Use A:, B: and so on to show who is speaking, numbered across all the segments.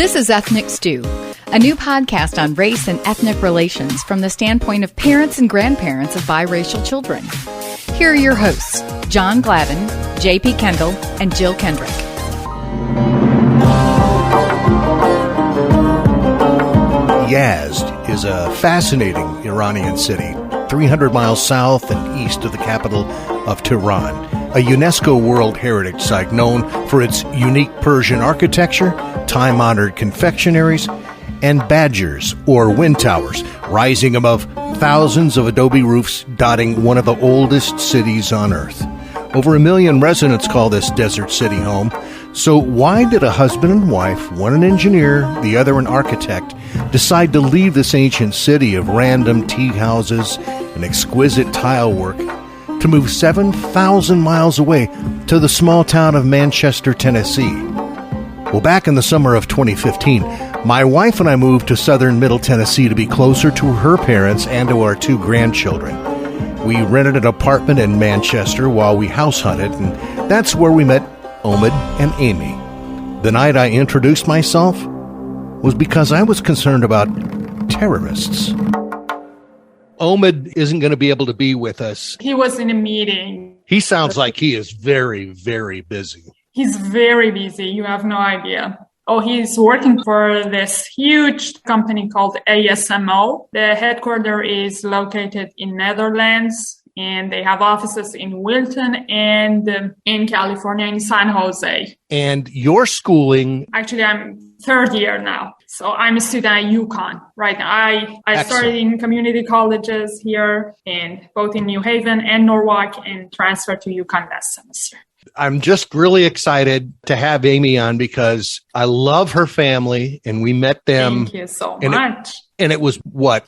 A: This is Ethnic Stew, a new podcast on race and ethnic relations from the standpoint of parents and grandparents of biracial children. Here are your hosts, John Glavin, J.P. Kendall, and Jill Kendrick.
B: Yazd is a fascinating Iranian city, 300 miles south and east of the capital of Tehran, a UNESCO World Heritage Site known for its unique Persian architecture, time-honored confectionaries, and badgers, or wind towers, rising above thousands of adobe roofs dotting one of the oldest cities on Earth. Over 1 million residents call this desert city home. So why did a husband and wife, one an engineer, the other an architect, decide to leave this ancient city of random tea houses and exquisite tile work to move 7,000 miles away to the small town of Manchester, Tennessee? Well, back in the summer of 2015, my wife and I moved to southern Middle Tennessee to be closer to her parents and to our 2 grandchildren. We rented an apartment in Manchester while we house hunted, and that's where we met Omid and Amy. The night I introduced myself was because I was concerned about terrorists. Omid isn't going to be able to be with us.
C: He was in a meeting.
B: He sounds like he is very, very busy.
C: He's very busy. You have no idea. Oh, he's working for this huge company called ASMO. The headquarters is located in Netherlands, and they have offices in Wilton and in California, in San Jose.
B: And your schooling?
C: Actually, I'm third year now. So I'm a student at UConn right now. I started in community colleges here, and both in New Haven and Norwalk, and transferred to UConn last semester.
B: I'm just really excited to have Amy on because I love her family, and we met them.
C: Thank you so much.
B: And it was,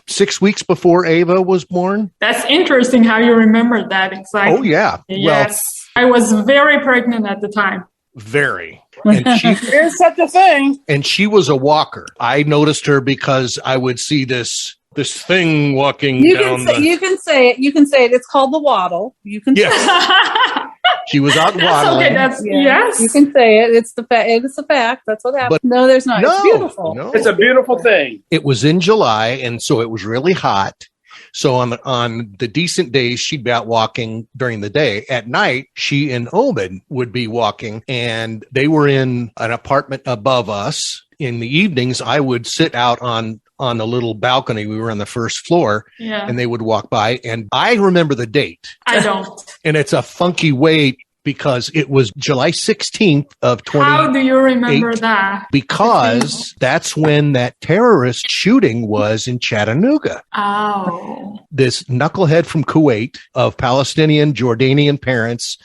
B: 6 weeks before Ava was born?
C: That's interesting how you remember that exactly.
B: Oh, yeah.
C: Yes. Well, I was very pregnant at the time.
B: Very. And
D: there's such a thing.
B: And she was a walker. I noticed her because I would see this thing walking down.
D: You can say it. You can say it. It's called the waddle. You can say it.
B: She was out waddling.
C: Okay, yes.
D: You can say it. It's the fact. It's a fact. That's what happened. No, there's not. It's beautiful.
B: No.
E: It's a beautiful thing.
B: It was in July, and so it was really hot. So on the decent days, she'd be out walking during the day. At night, she and Omid would be walking, and they were in an apartment above us. In the evenings, I would sit out on the little balcony. We were on the first floor, and they would walk by. And I remember the date.
C: I don't.
B: And it's a funky way because it was July 16th of 20.
C: How do you remember that?
B: Because that's when that terrorist shooting was in Chattanooga.
C: Oh.
B: This knucklehead from Kuwait of Palestinian, Jordanian parents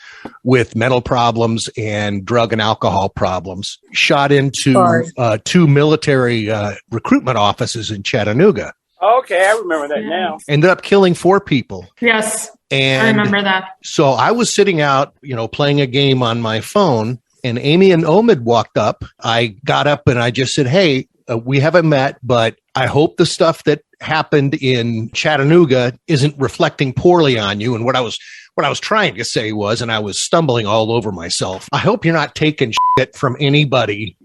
B: with mental problems and drug and alcohol problems shot into 2 military recruitment offices in Chattanooga.
E: Okay, I remember that now.
B: Ended up killing 4 people.
C: Yes,
B: and
C: I remember that.
B: So I was sitting out, playing a game on my phone, and Amy and Omid walked up. I got up and I just said, hey, we haven't met, but I hope the stuff that happened in Chattanooga isn't reflecting poorly on you. And what I was trying to say was, and I was stumbling all over myself, I hope you're not taking shit from anybody,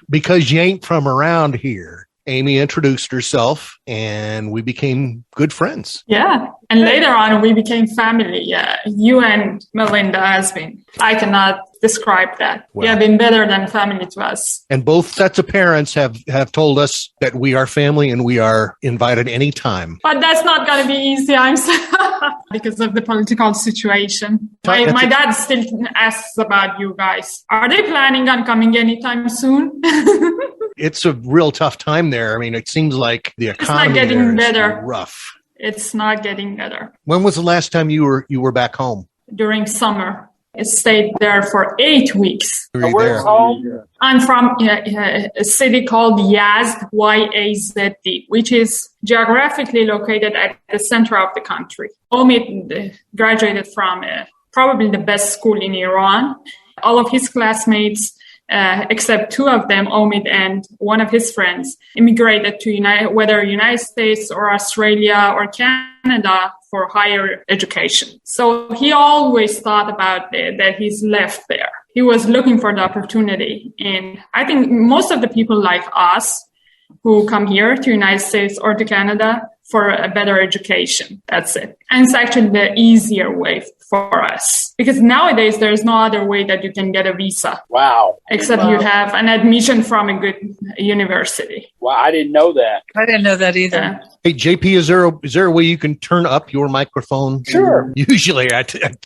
B: because you ain't from around here. Amy introduced herself, and we became good friends.
C: Yeah. And later on, we became family. Yeah. You and Melinda has been. I cannot describe that.
B: Wow.
C: You have been better than family to us.
B: And both sets of parents have told us that we are family and we are invited anytime.
C: But that's not going to be easy, I'm sorry, because of the political situation. My dad still asks about you guys. Are they planning on coming anytime soon?
B: It's a real tough time there. I mean, it seems like the economy
C: is
B: rough.
C: It's not getting better.
B: When was the last time you were back home?
C: During summer. I stayed there for 8 weeks.
E: Where's home?
C: I'm from a city called Yazd, Y-A-Z-D, which is geographically located at the center of the country. Omid graduated from probably the best school in Iran. All of his classmates, except 2 of them, Omid and one of his friends, immigrated to United States or Australia or Canada for higher education. So he always thought about that he's left there. he was looking for the opportunity. And I think most of the people like us who come here to United States or to Canada for a better education. That's it. And it's actually the easier way for us. Because nowadays, there's no other way that you can get a visa.
E: Wow.
C: Except you have an admission from a good university.
E: Wow, I didn't know that.
D: I didn't know that either.
C: Yeah.
B: Hey, JP, is there a way you can turn up your microphone?
E: Sure.
B: Usually I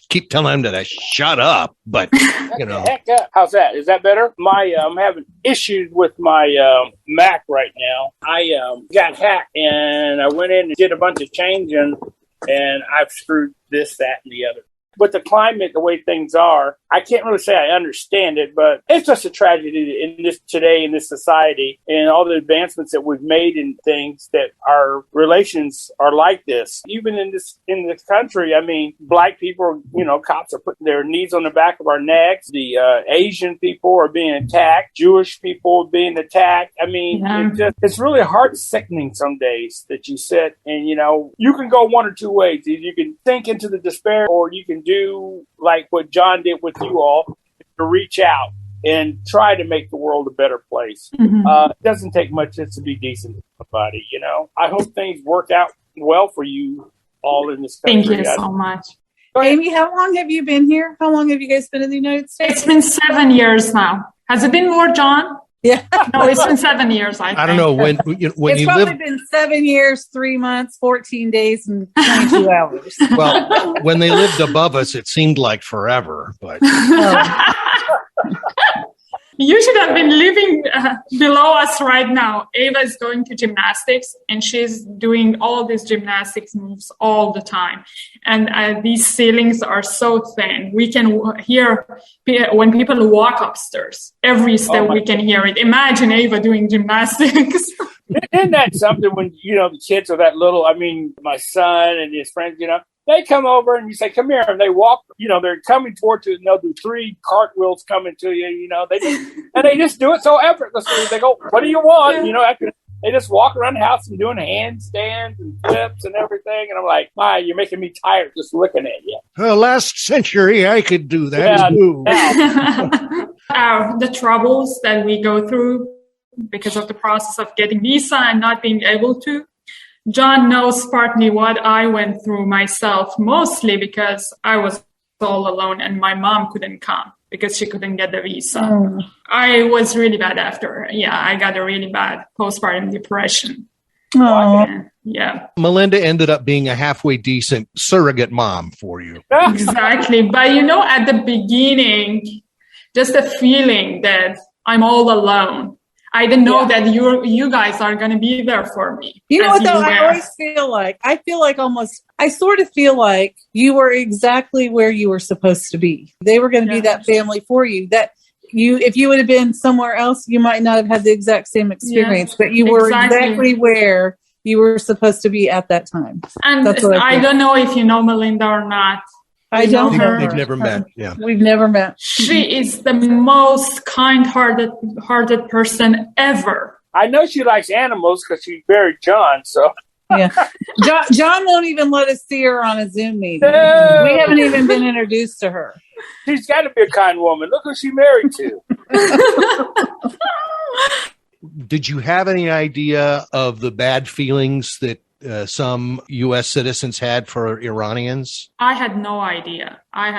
B: keep telling them to shut up, but, you know.
E: Heck, how's that? Is that better? I'm having issues with my Mac right now. I got hacked, and I went in and did a bunch of changing, and I've screwed this, that, and the other. With the climate, the way things are, I can't really say I understand it, but it's just a tragedy in this today in this society and all the advancements that we've made in things that our relations are like this. Even in this country, I mean, black people, cops are putting their knees on the back of our necks. The Asian people are being attacked. Jewish people are being attacked. I mean, it's really heart sickening some days that you sit and, you can go one or two ways. Either you can sink into the despair or you can do like what John did with you all, to reach out and try to make the world a better place. It doesn't take much just to be decent to somebody, I hope things work out well for you all in this country.
C: Thank you so much.
D: Amy, how long have you been here? How long have you guys been in the United States?
C: It's been 7 years now. Has it been more, John?
D: Yeah.
C: No, it's been 7 years, I think.
B: I don't know. When
D: it's
B: you
D: probably
B: live...
D: been 7 years, 3 months, 14 days, and 22 hours.
B: Well, when they lived above us, it seemed like forever. But
C: you should have been living below us right now. Ava is going to gymnastics, and she's doing all these gymnastics moves all the time. And these ceilings are so thin. We can hear when people walk upstairs. Every step we can hear it. Imagine Ava doing gymnastics.
E: Isn't that something when, the kids are that little? I mean, my son and his friends, they come over and you say, come here. And they walk, they're coming towards you and they'll do 3 cartwheels coming to you, they just do it so effortlessly. They go, what do you want? After they just walk around the house and doing handstands and flips and everything. And I'm like, my, you're making me tired just looking at you.
B: Last century, I could do that too.
C: The troubles that we go through because of the process of getting visa and not being able to. John knows partly what I went through myself, mostly because I was all alone and my mom couldn't come because she couldn't get the visa. I was really bad after. Yeah, I got a really bad postpartum depression. Yeah.
B: Melinda ended up being a halfway decent surrogate mom for you.
C: Exactly. But, at the beginning, just the feeling that I'm all alone. I didn't know that you guys are going to be there for me.
D: You know what, though? I always feel like, I sort of feel like you were exactly where you were supposed to be. They were going to be that family for you. That if you would have been somewhere else, you might not have had the exact same experience, but you were exactly where you were supposed to be at that time.
C: And I don't know if you know Melinda or not.
D: I don't know her.
B: They've never met. Yeah,
D: we've never met.
C: She is the most kind-hearted person ever.
E: I know she likes animals because she married John. So
D: yeah, John won't even let us see her on a Zoom meeting. No. We haven't even been introduced to her.
E: She's got to be a kind woman. Look who she married to.
B: Did you have any idea of the bad feelings that some U.S. citizens had for Iranians?
C: I had no idea. I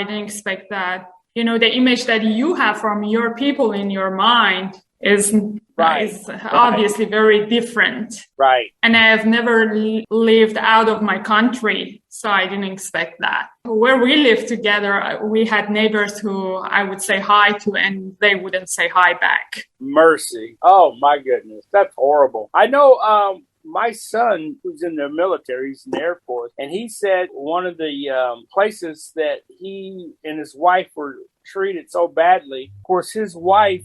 C: didn't expect that. The image that you have from your people in your mind is obviously very different.
E: Right.
C: And I have never lived out of my country, so I didn't expect that. Where we lived together, we had neighbors who I would say hi to, and they wouldn't say hi back.
E: Mercy. Oh, my goodness. That's horrible. I know my son, who's in the military, he's in the Air Force, and he said one of the places that he and his wife were treated so badly. Of course, his wife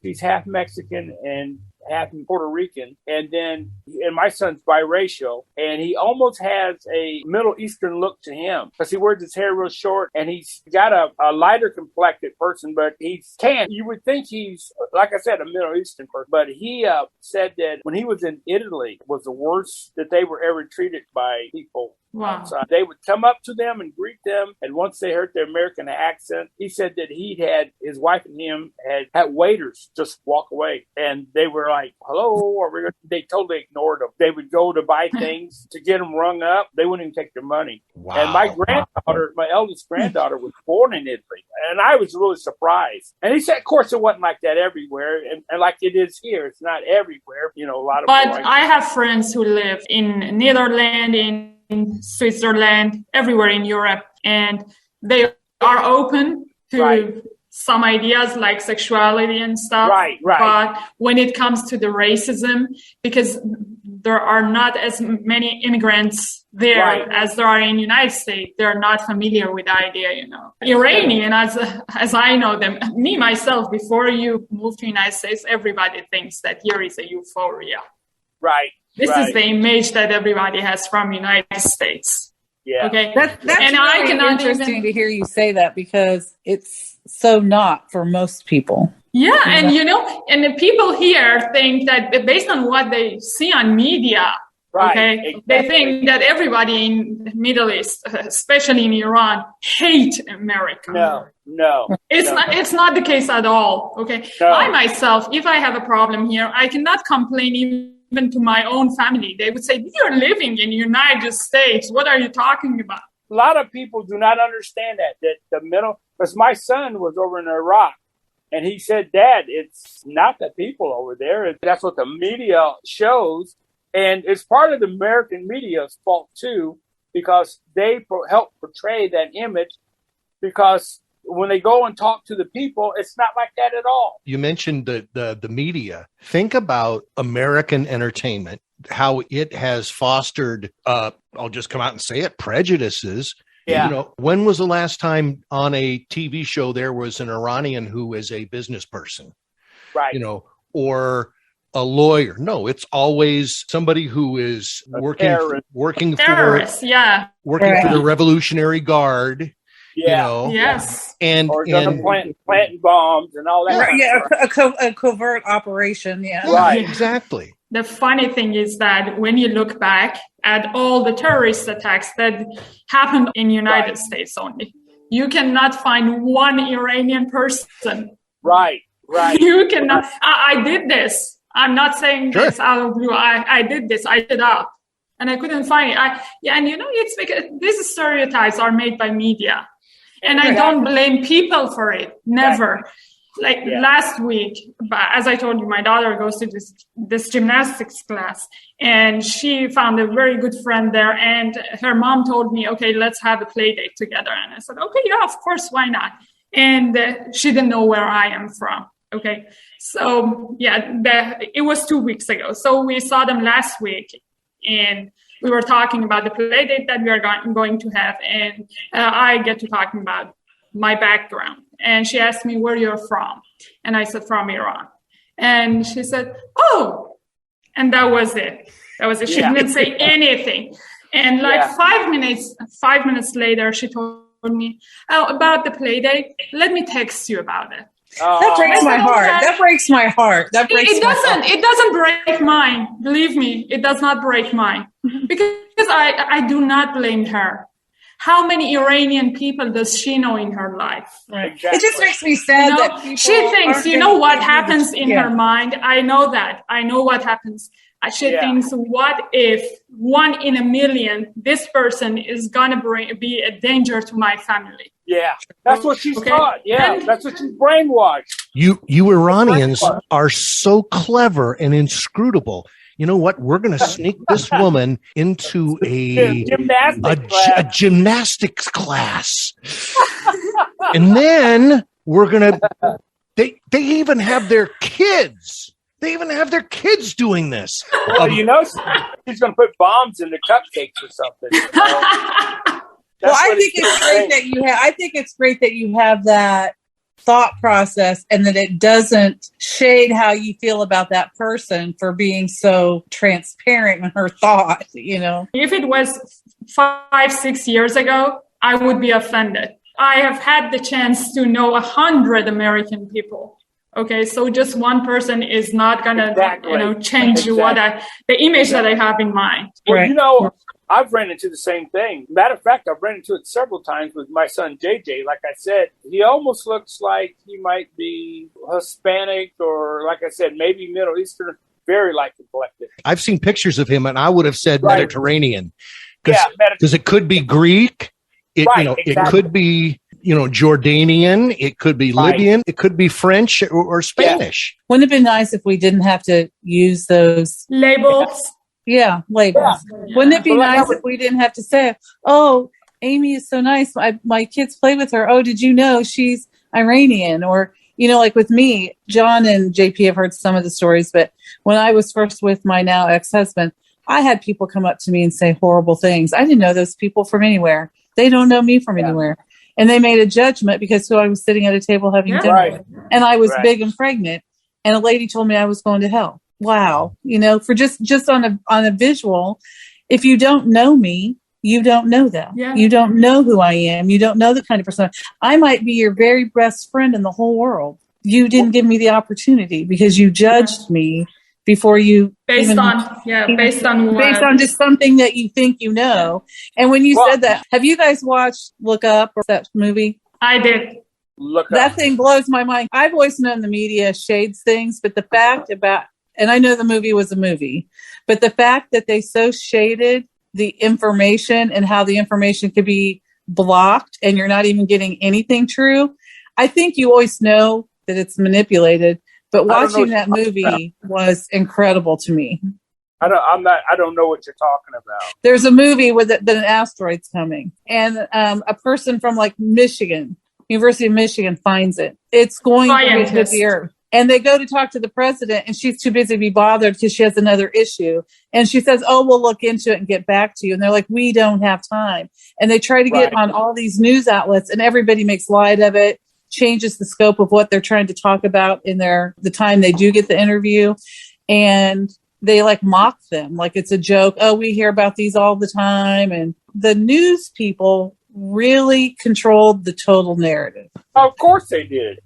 E: she's half Mexican and half Puerto Rican, and my son's biracial, and he almost has a Middle Eastern look to him because he wears his hair real short, and he's got a lighter complected person, but he's tan. You would think he's, like I said, a Middle Eastern person, but he said that when he was in Italy, it was the worst that they were ever treated by people
C: Wow.
E: outside. They would come up to them and greet them. And once they heard their American accent, he said that his wife and him had waiters just walk away. And they were like, hello, they totally ignored them. They would go to buy things to get them rung up. They wouldn't even take their money.
B: Wow.
E: And my eldest granddaughter was born in Italy. And I was really surprised. And he said, of course, it wasn't like that everywhere. And like it is here, it's not everywhere. A lot of.
C: But I have friends who live in Netherlands, in Switzerland, everywhere in Europe, and they are open to some ideas like sexuality and stuff.
E: Right.
C: But when it comes to the racism, because there are not as many immigrants there as there are in the United States, they're not familiar with the idea, Iranian, as I know them, me, myself, before you move to the United States, everybody thinks that here is a euphoria.
E: Right.
C: This is the image that everybody has from the United States.
E: Yeah.
C: Okay.
D: That's
C: and
D: really
C: I cannot
D: interesting to hear you say that, because it's so not for most people.
C: Yeah. And, and the people here think that based on what they see on media,
E: exactly.
C: They think that everybody in the Middle East, especially in Iran, hate America.
E: No.
C: It's not the case at all. Okay.
E: No.
C: I myself, if I have a problem here, I cannot complain even to my own family. They would say, you're living in the United States. What are you talking about?
E: A lot of people do not understand because my son was over in Iraq, and he said, Dad, it's not the people over there. That's what the media shows. And it's part of the American media's fault, too, because they help portray that image, because when they go and talk to the people, it's not like that at all.
B: You mentioned the media. Think about American entertainment, how it has fostered, I'll just come out and say it, prejudices.
E: Yeah.
B: When was the last time on a TV show there was an Iranian who is a business person?
E: Right.
B: Or a lawyer. No, it's always somebody who is working for the Revolutionary Guard.
E: Yeah.
C: Yes.
E: Or planting bombs and all that.
D: A covert operation. Yeah.
E: Right.
B: Exactly.
C: The funny thing is that when you look back at all the terrorist attacks that happened in the United States only, you cannot find one Iranian person.
E: Right.
C: You cannot. I did this. I'm not saying this out of blue. I did this. I did up. And I couldn't find it. It's because these stereotypes are made by media. And I don't blame people for it. Never. Last week, as I told you, my daughter goes to this gymnastics class, and she found a very good friend there. And her mom told me, okay, let's have a play date together. And I said, okay, yeah, of course, why not? And she didn't know where I am from. Okay. So it was 2 weeks ago. So we saw them last week, and we were talking about the play date that we are going to have. And I get to talking about my background. And she asked me where you're from. And I said, from Iran. And she said, oh, and that was it. She didn't say anything. And 5 minutes later, she told me about the play date. Let me text you about it.
D: That breaks my heart. That breaks my heart.
C: It doesn't break mine. Believe me, it does not break mine. Because I do not blame her. How many Iranian people does she know in her life?
D: Right. Exactly. It just makes me sad that people
C: she thinks, what happens in her mind. I know that. I know what happens. She thinks, what if 1 in a million, this person is going to be a danger to my family?
E: Yeah, that's what she's taught. Yeah, that's what she's brainwashed.
B: You Iranians are so clever and inscrutable. You know what? We're going to sneak this woman into a gymnastics class. And then we're going to, they even have their kids. They even have their kids doing this.
E: Well, she's going to put bombs in the cupcakes or something.
D: Well, I think it's great that you have that thought process, and that it doesn't shade how you feel about that person for being so transparent in her thought, If
C: it was 5-6 years ago, I would be offended. I have had the chance to know 100 American people. Okay, so just one person is not gonna, change the image that I have in mind.
E: Well, I've ran into the same thing. Matter of fact, I've ran into it several times with my son, JJ. Like I said, he almost looks like he might be Hispanic or, like I said, maybe Middle Eastern, very light complected.
B: I've seen pictures of him, and I would have said
E: Right.
B: Mediterranean.
E: Yeah,
B: Because it could be Greek.
E: Right,
B: It
E: exactly.
B: could be, Jordanian. It could be
E: Right.
B: Libyan. It could be French or Spanish.
D: Wouldn't it have been nice if we didn't have to use those
C: Labels.
D: labels?
C: Yeah.
D: Wouldn't it be
E: Well, like
D: nice if we didn't have to say, "Oh, Amy is so nice. My kids play with her. Oh, did you know she's Iranian?" Or, like with me, John and JP have heard some of the stories, but when I was first with my now ex-husband, I had people come up to me and say horrible things. I didn't know those people from anywhere. They don't know me from anywhere. And they made a judgment because I was sitting at a table having dinner.
E: Right.
D: And I was
E: Right.
D: big and pregnant. And a lady told me I was going to hell. Wow. For just on a visual, if you don't know me, you don't know that.
C: Yeah.
D: You don't know who I am. You don't know the kind of person. I might be your very best friend in the whole world. You didn't give me the opportunity because you judged me before you
C: Based on
D: just something that you think you know. And when you said that, have you guys watched Look Up or that movie?
C: I did.
E: Look
D: That
E: up.
D: thing blows my mind. I've always known the media shades things, but the fact and I know the movie was a movie, but the fact that they so shaded the information and how the information could be blocked and you're not even getting anything true, I think you always know that it's manipulated. But watching that movie was incredible to me.
E: I don't know what you're talking about.
D: There's a movie that an asteroid's coming, and a person from like Michigan, University of Michigan, finds it. It's going to hit the Earth. And they go to talk to the president, and she's too busy to be bothered because she has another issue. And she says, "Oh, we'll look into it and get back to you." And they're like, "We don't have time." And they try to get on all these news outlets, and everybody makes light of it, changes the scope of what they're trying to talk about in the time they do get the interview. And they like mock them like it's a joke. "Oh, we hear about these all the time." And the news people really controlled the total narrative.
E: Of course they did.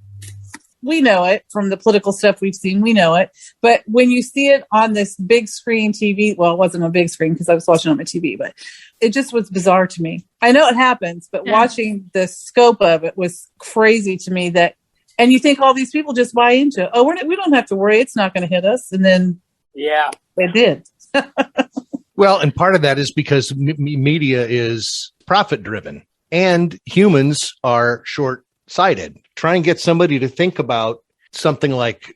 D: We know it from the political stuff we've seen. We know it. But when you see it on this big screen TV, well, it wasn't a big screen because I was watching on my TV, but it just was bizarre to me. I know it happens, but watching the scope of it was crazy to me and you think all these people just buy into it. "Oh, we don't have to worry. It's not going to hit us." And then they did.
B: Well, and part of that is because media is profit driven and humans are short-sighted. Try and get somebody to think about something like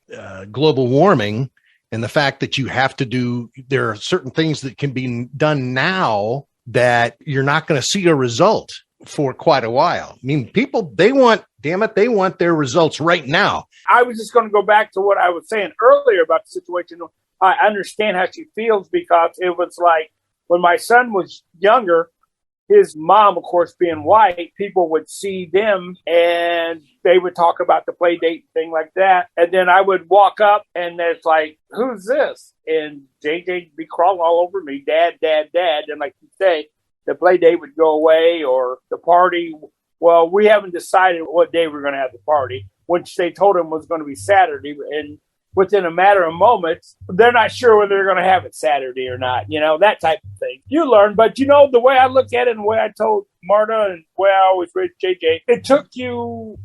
B: global warming and the fact that you have to there are certain things that can be done now that you're not going to see a result for quite a while. I mean, people, they want their results right now.
E: I was just going to go back to what I was saying earlier about the situation. I understand how she feels because it was like when my son was younger, his mom, of course, being white, people would see them and they would talk about the play date thing like that. And then I would walk up and it's like, "Who's this?" And JJ'd be crawling all over me, "Dad, Dad, Dad." And like you say, the play date would go away or the party. Well, we haven't decided what day we're going to have the party, which they told him was going to be Saturday. And within a matter of moments, they're not sure whether they're going to have it Saturday or not, that type of thing. You learn, but the way I look at it and the way I told Marta and the way I always raised JJ, it took you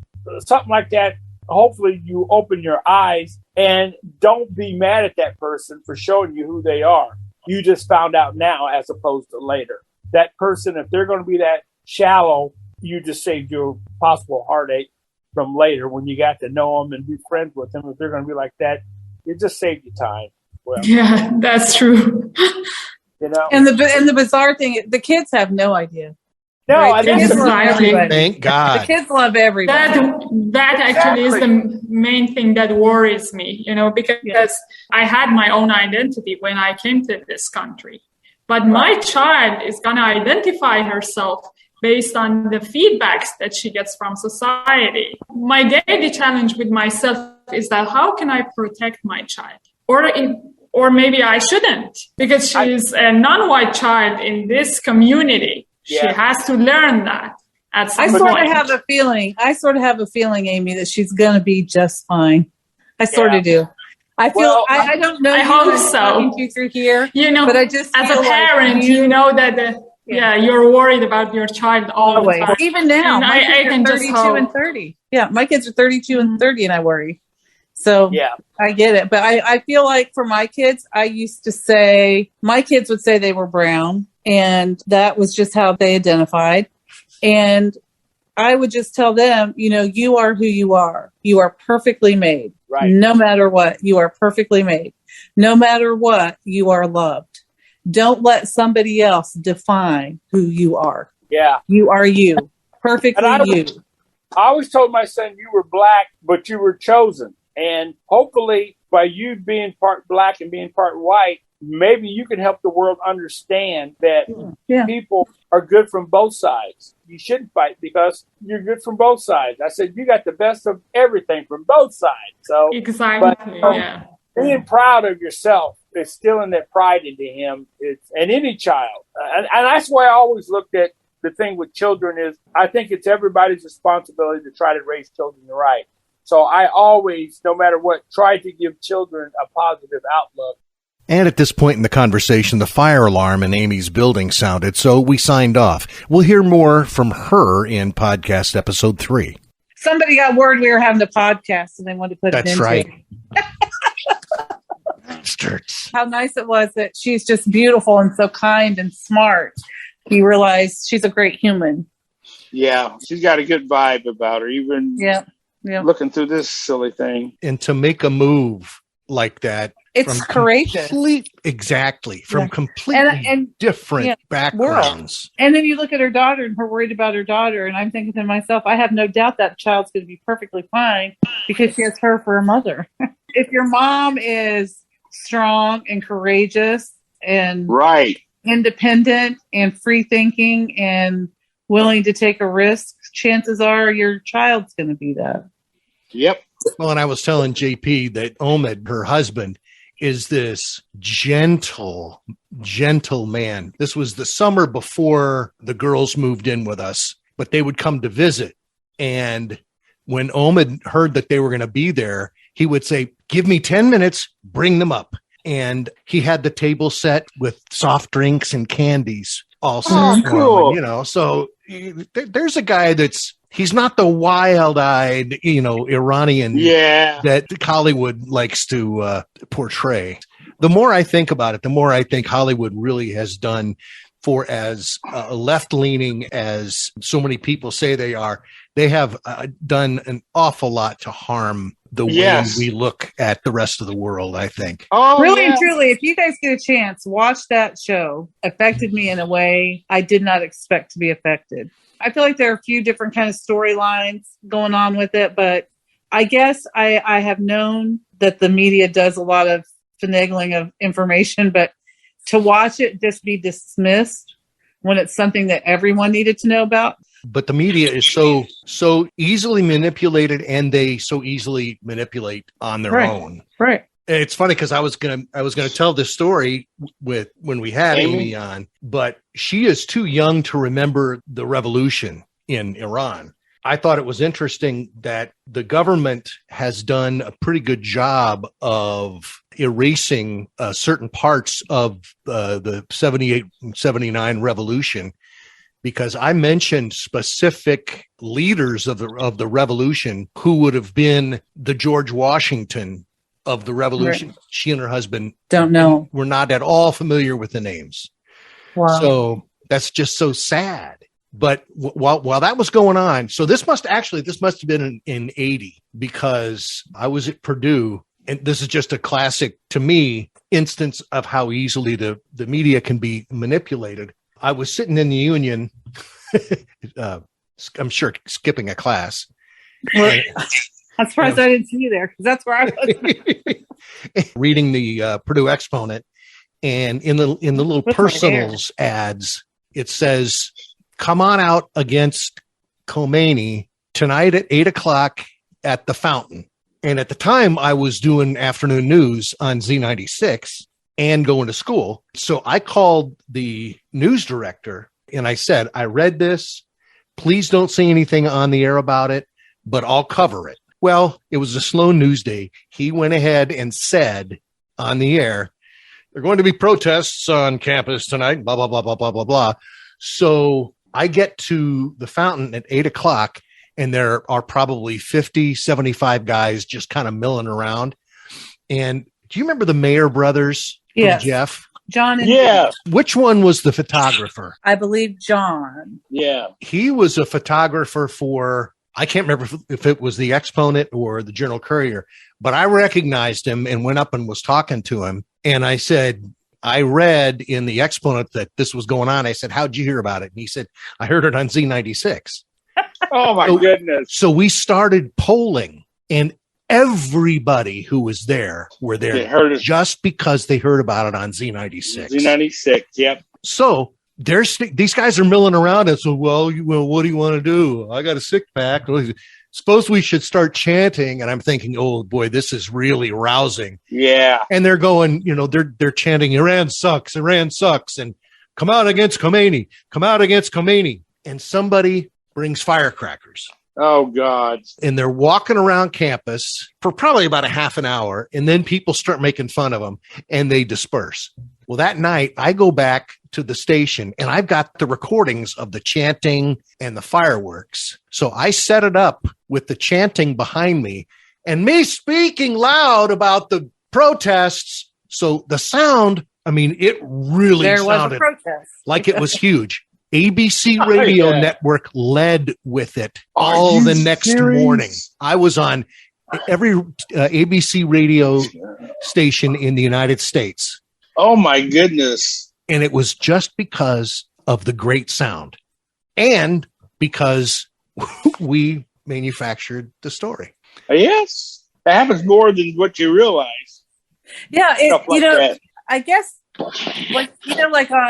E: something like that. Hopefully you open your eyes and don't be mad at that person for showing you who they are. You just found out now as opposed to later. That person, if they're going to be that shallow, you just saved your possible heartache from later when you got to know them and be friends with them. If they're going to be like that, it just saved you time. Well,
C: yeah, that's true.
D: And the bizarre thing, the kids have no idea.
E: No,
D: right?
E: I think
C: Exactly.
B: Thank God.
D: The kids love everybody.
C: That actually is the main thing that worries me, because I had my own identity when I came to this country. But my child is going to identify herself based on the feedbacks that she gets from society. My daily challenge with myself is that how can I protect my child? Or maybe I shouldn't, because she's a non-white child in this community.
E: Yeah.
C: She has to learn that at some
D: I
C: point.
D: sort of have a feeling, Amy, that she's going to be just fine. I sort of do. I feel I don't know.
C: I hope so.
D: Talking to you through here,
C: but
D: I just
C: as a parent, you know that you're worried about your child always. The time.
D: Even now,
C: and
D: my kids are 32 and 30. Yeah, my kids are 32 and 30, and I worry. So I get it. But I feel like for my kids, I used to say, my kids would say they were brown, and that was just how they identified. And I would just tell them, you are who you are. You are perfectly made.
E: Right.
D: No matter what, you are perfectly made. No matter what, you are loved. Don't let somebody else define who you are.
E: Yeah.
D: You are you. Perfectly you.
E: I always told my son, you were black, but you were chosen. And hopefully by you being part black and being part white, maybe you can help the world understand that people are good from both sides. You shouldn't fight because you're good from both sides. I said, you got the best of everything from both sides. So
C: exactly.
E: Being proud of yourself is instilling that pride into him. And any child. And that's why I always looked at the thing with children is I think it's everybody's responsibility to try to raise children right. So I always, no matter what, try to give children a positive outlook.
B: And at this point in the conversation, the fire alarm in Amy's building sounded, so we signed off. We'll hear more from her in podcast episode 3.
D: Somebody got word we were having a podcast and they wanted to put it into. That's right. How nice it was that she's just beautiful and so kind and smart. You realize she's a great human.
F: Yeah, she's got a good vibe about her, even looking through this silly thing.
B: And to make a move like that,
D: it's courageous.
B: Exactly. From completely and different backgrounds.
D: World. And then you look at her daughter and her worried about her daughter. And I'm thinking to myself, I have no doubt that child's going to be perfectly fine because she has her for a mother. If your mom is strong and courageous and independent and free thinking and willing to take a risk, chances are your child's going to be that.
F: Yep.
B: Well, and I was telling JP that Omid, her husband, is this gentle man. This was the summer before the girls moved in with us, but they would come to visit. And when Omid heard that they were going to be there, he would say, give me 10 minutes, bring them up. And he had the table set with soft drinks and candies all set.
F: Oh, cool.
B: So there's a guy he's not the wild-eyed, Iranian that Hollywood likes to portray. The more I think about it, the more I think Hollywood really has done for as left-leaning as so many people say they are. They have done an awful lot to harm the way we look at the rest of the world, I think.
D: Oh, really and truly, if you guys get a chance, watch that show. Affected me in a way I did not expect to be affected. I feel like there are a few different kind of storylines going on with it, but I guess I have known that the media does a lot of finagling of information, but to watch it just be dismissed when it's something that everyone needed to know about.
B: But the media is so easily manipulated, and they so easily manipulate on their own.
D: Right.
B: It's funny because I was gonna tell this story when we had Amy on, but she is too young to remember the revolution in Iran. I thought it was interesting that the government has done a pretty good job of erasing certain parts of the 78 and 79 revolution, because I mentioned specific leaders of the revolution who would have been the George Washington of the revolution. Right. She and her husband
D: don't know.
B: We're not at all familiar with the names.
D: Wow.
B: So that's just so sad. But while that was going on, so this must have been in 80, because I was at Purdue, and this is just a classic, to me, instance of how easily the media can be manipulated. I was sitting in the Union, I'm sure skipping a class.
D: Well, I'm surprised I didn't see you there, because that's where I was.
B: Reading the Purdue Exponent, and in the little personals ads, it says, "Come on out against Khomeini tonight at 8:00 at the Fountain." And at the time, I was doing afternoon news on Z96 and going to school. So I called the news director and I said, "I read this. Please don't say anything on the air about it, but I'll cover it." Well, it was a slow news day. He went ahead and said on the air, there are going to be protests on campus tonight, blah, blah, blah, blah, blah, blah, blah. So I get to the fountain at 8:00, and there are probably 50, 75 guys just kind of milling around. And do you remember the Mayer brothers?
D: Yes.
B: Jeff?
D: John and
E: Yeah.
B: Which one was the photographer?
D: I believe John.
E: Yeah.
B: He was a photographer for, I can't remember if it was the Exponent or the Journal Courier, but I recognized him and went up and was talking to him. And I said, I read in the Exponent that this was going on. I said, how'd you hear about it? And he said, I heard it on Z96.
E: Oh, my goodness.
B: So we started polling, and everybody who was there were there just because they heard about it on Z96.
E: Z96, yep.
B: So these guys are milling around and so, well, what do you want to do? I got a six pack. Suppose we should start chanting. And I'm thinking, oh boy, this is really rousing.
E: Yeah.
B: And they're going, they're chanting, Iran sucks, and come out against Khomeini, come out against Khomeini. And somebody brings firecrackers.
E: Oh, God.
B: And they're walking around campus for probably about a half an hour. And then people start making fun of them and they disperse. Well, that night I go back to the station and I've got the recordings of the chanting and the fireworks. So I set it up with the chanting behind me and me speaking loud about the protests. So the sound, it really sounded like it was huge. ABC Radio Network led with it all the next morning. I was on every ABC radio station in the United States.
E: Oh, my goodness.
B: And it was just because of the great sound and because we manufactured the story.
E: Yes. It happens more than what you realize.
D: Yeah. I guess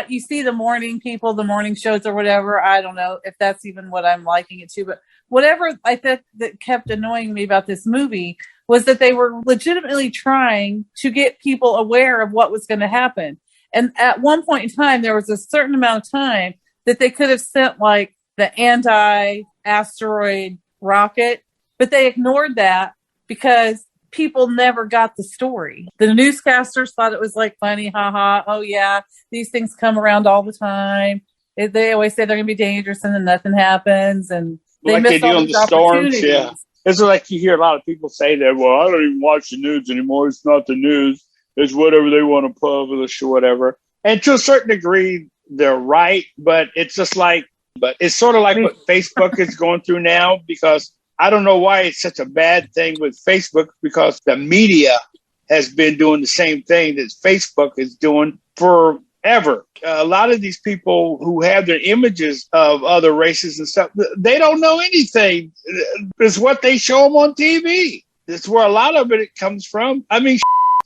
D: you see the morning people, the morning shows or whatever. I don't know if that's even what I'm liking it to, but whatever I think that kept annoying me about this movie was that they were legitimately trying to get people aware of what was going to happen. And at one point in time, there was a certain amount of time that they could have sent like the anti-asteroid rocket, but they ignored that because people never got the story. The newscasters thought it was like funny, haha. Oh yeah, these things come around all the time. They always say they're going to be dangerous, and then nothing happens. And they
E: like
D: miss
E: they do
D: all
E: on
D: these
E: the storms.
D: opportunities.
E: Yeah, it's like you hear a lot of people say that. Well, I don't even watch the news anymore. It's not the news. It's whatever they want to publish or whatever. And to a certain degree, they're right. But it's just like, it's sort of like what Facebook is going through now, because I don't know why it's such a bad thing with Facebook, because the media has been doing the same thing that Facebook is doing forever. A lot of these people who have their images of other races and stuff, they don't know anything. It's what they show them on TV. That's where a lot of it comes from.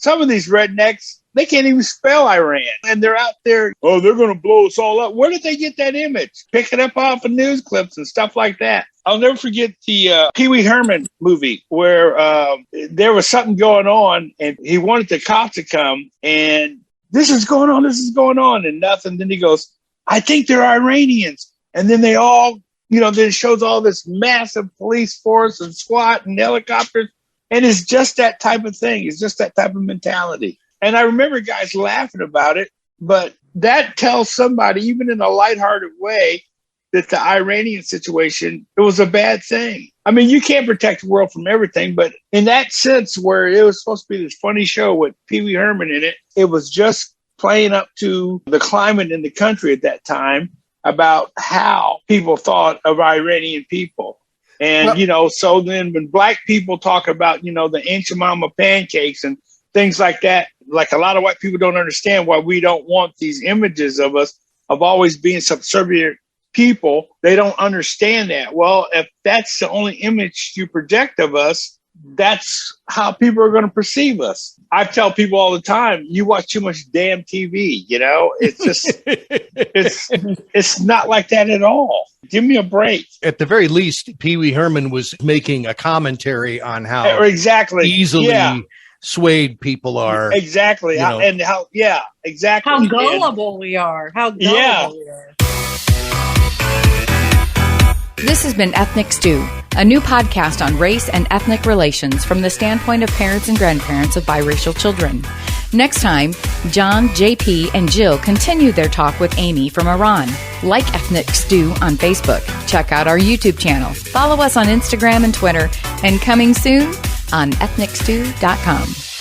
E: Some of these rednecks, they can't even spell Iran. And they're out there, oh, they're going to blow us all up. Where did they get that image? Pick it up off of news clips and stuff like that. I'll never forget the Pee Wee Herman movie where there was something going on and he wanted the cops to come and this is going on and nothing. Then he goes, I think they're Iranians. And then they all, then it shows all this massive police force and SWAT and helicopters. And it's just that type of thing. It's just that type of mentality. And I remember guys laughing about it, but that tells somebody, even in a lighthearted way, that the Iranian situation, it was a bad thing. You can't protect the world from everything, but in that sense where it was supposed to be this funny show with Pee Wee Herman in it, it was just playing up to the climate in the country at that time about how people thought of Iranian people. And, so then when black people talk about, the Aunt Mama pancakes and things like that, like a lot of white people don't understand why we don't want these images of us of always being subservient people. They don't understand that. Well, if that's the only image you project of us, that's how people are going to perceive us. I tell people all the time, you watch too much damn TV, it's just, it's not like that at all. Give me a break.
B: At the very least, Pee Wee Herman was making a commentary on how easily swayed people are.
E: Exactly. And how, exactly.
D: How gullible we are.
A: This This has been Ethnic Stew, a new podcast on race and ethnic relations from the standpoint of parents and grandparents of biracial children. Next time, John, JP, and Jill continue their talk with Amy from Iran. Like Ethnic Stew on Facebook. Check out our YouTube channel. Follow us on Instagram and Twitter. And coming soon on ethnicstew.com.